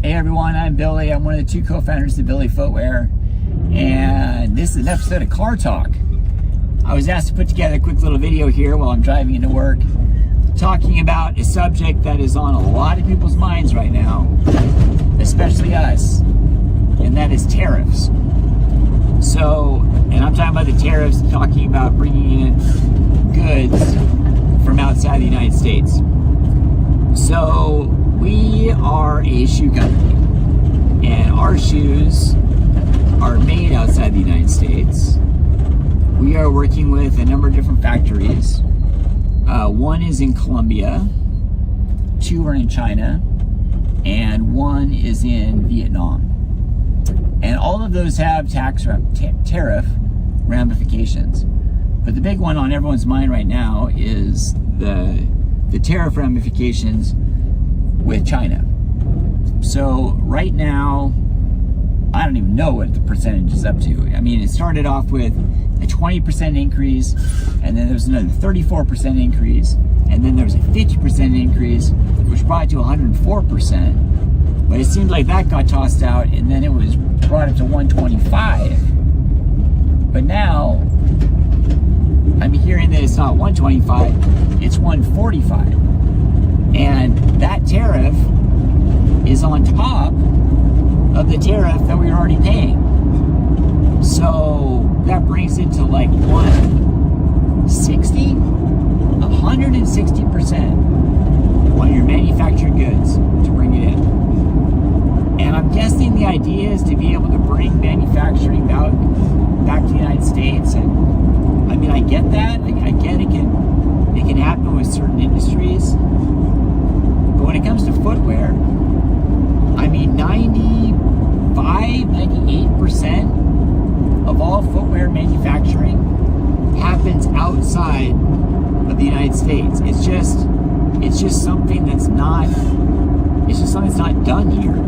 Hey everyone, I'm Billy. I'm one of the two co-founders of BILLY Footwear, and this is an episode of Car Talk. I was asked to put together a quick little video here while I'm driving into work, talking about a subject that is on a lot of people's minds right now, especially us, and that is tariffs. So, and I'm talking about the tariffs, talking about bringing in goods from outside the United States. So, we are a shoe company, and our shoes are made outside the United States. We are working with a number of different factories. One is in Colombia, 2 are in China, and 1 is in Vietnam. And all of those have tariff ramifications. But the big one on everyone's mind right now is the tariff ramifications with China. So right now, I don't even know what the percentage is up to. I mean, it started off with a 20% increase, and then there was another 34% increase, and then there was a 50% increase, which brought it to 104%. But it seemed like that got tossed out, and then it was brought up to 125. But now, I'm hearing that it's not 125, it's 145. And that tariff is on top of the tariff that we were already paying. So that brings it to like 160, 160% on your manufactured goods to bring it in. And I'm guessing the idea is to be able to bring manufacturing back to the United States. And I mean, I get that. I get it can happen with certain industries. But when it comes to footwear, I mean, 98% of all footwear manufacturing happens outside of the United States. It's just something that's not done here.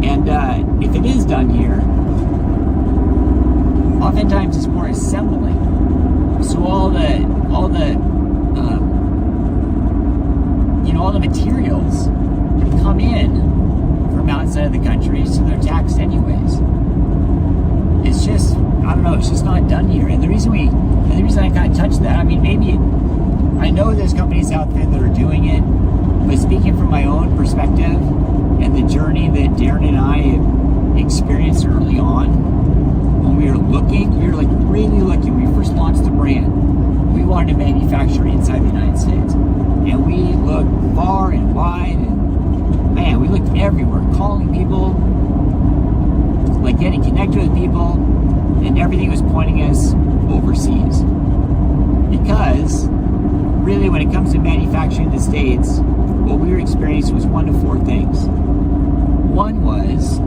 And if it is done here, oftentimes it's more assembling. So all the materials come in from outside of the country, so they're taxed anyways. It's just, I don't know, it's just not done here. And the reason I kind of touched that, I mean, maybe, I know there's companies out there that are doing it, but speaking from my own perspective and the journey that Darren and I experienced early on, when we were like really looking, when we first launched the brand, we wanted to manufacture inside the United States. And we looked far and wide, and man, we looked everywhere, calling people, like getting connected with people, and everything was pointing us overseas. Because really, when it comes to manufacturing in the States, what we were experiencing was 1 to 4 things. One was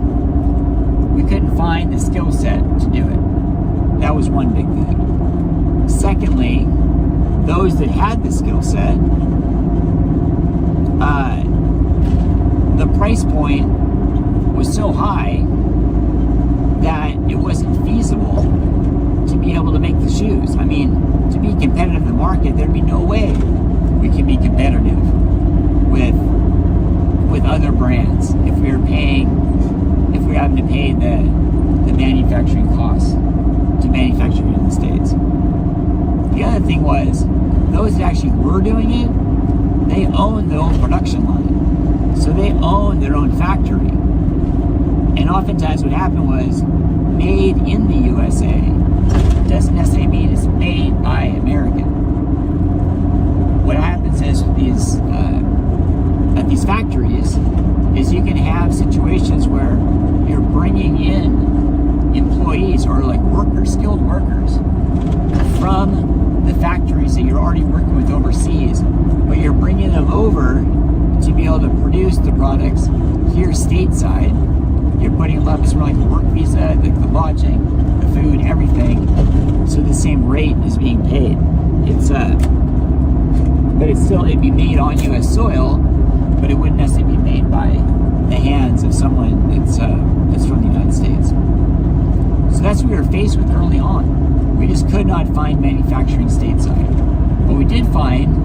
we couldn't find the skill set to do it. That was one big thing. Secondly, those that had the skill set, the price point was so high that it wasn't feasible to be able to make the shoes. I mean, to be competitive in the market, there'd be no way we can be competitive with other brands if we were having to pay the manufacturing costs to manufacture it in the States. The other thing was, those that actually were doing it, they own their own production line. So they own their own factory. And oftentimes what happened was, made in the USA doesn't necessarily mean it's made by American. What happens is at these factories is you can have situations where you're bringing in employees or like workers, skilled workers from the factories that you're already working with overseas, but you're bringing them over to be able to produce the products here stateside. You're putting a lot of like the work visa, the lodging, the food, everything, so the same rate is being paid. But it'd be made on U.S. soil, but it wouldn't necessarily be made by the hands of someone that's from the United States. So that's what we were faced with early on. We just could not find manufacturing stateside. But we did find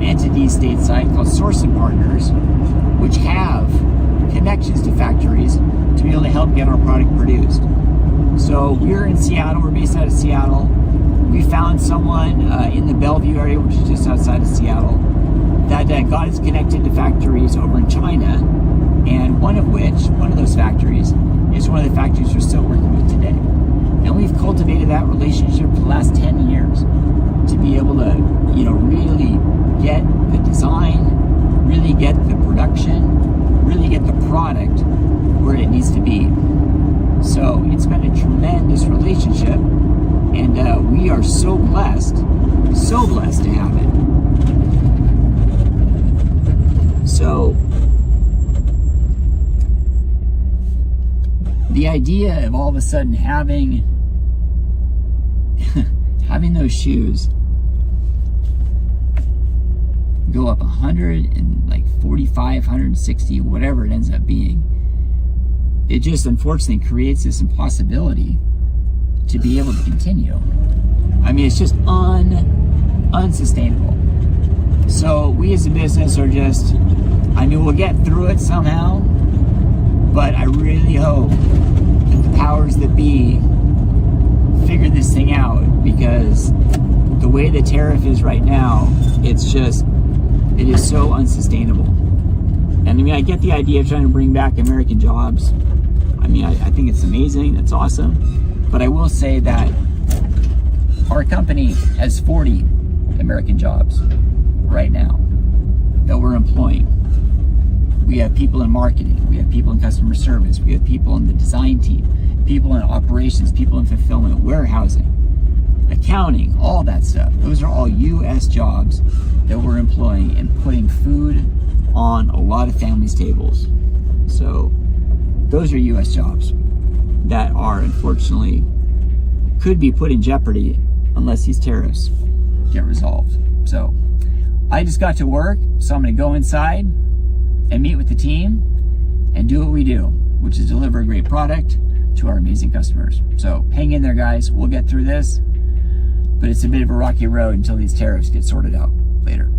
entities stateside called sourcing partners, which have connections to factories to be able to help get our product produced. So we're in Seattle, we're based out of Seattle. We found someone in the Bellevue area, which is just outside of Seattle, that got us connected to factories over in China, and one of those factories is one of the factories we're still working with today. And we've cultivated that relationship for the last 10 years to be able to, really get the design, really get the production, really get the product where it needs to be. So it's been a tremendous relationship, and we are so blessed to have it. So the idea of all of a sudden having those shoes go up 145, 160, whatever it ends up being, it just unfortunately creates this impossibility to be able to continue. I mean, it's just unsustainable. So we as a business are just, we'll get through it somehow, but I really hope that the powers that be figure this thing out, because the way the tariff is right now, it is so unsustainable. And I get the idea of trying to bring back American jobs. I think it's amazing, it's awesome. But I will say that our company has 40 American jobs right now that we're employing. We have people in marketing, we have people in customer service, we have people in the design team, people in operations, people in fulfillment, warehousing, accounting, all that stuff. Those are all U.S. jobs that we're employing and putting food on a lot of families' tables. So those are U.S. jobs that are, unfortunately, could be put in jeopardy unless these tariffs get resolved. So I just got to work, so I'm going to go inside and meet with the team and do what we do, which is deliver a great product to our amazing customers. So hang in there, guys. We'll get through this, but it's a bit of a rocky road until these tariffs get sorted out later.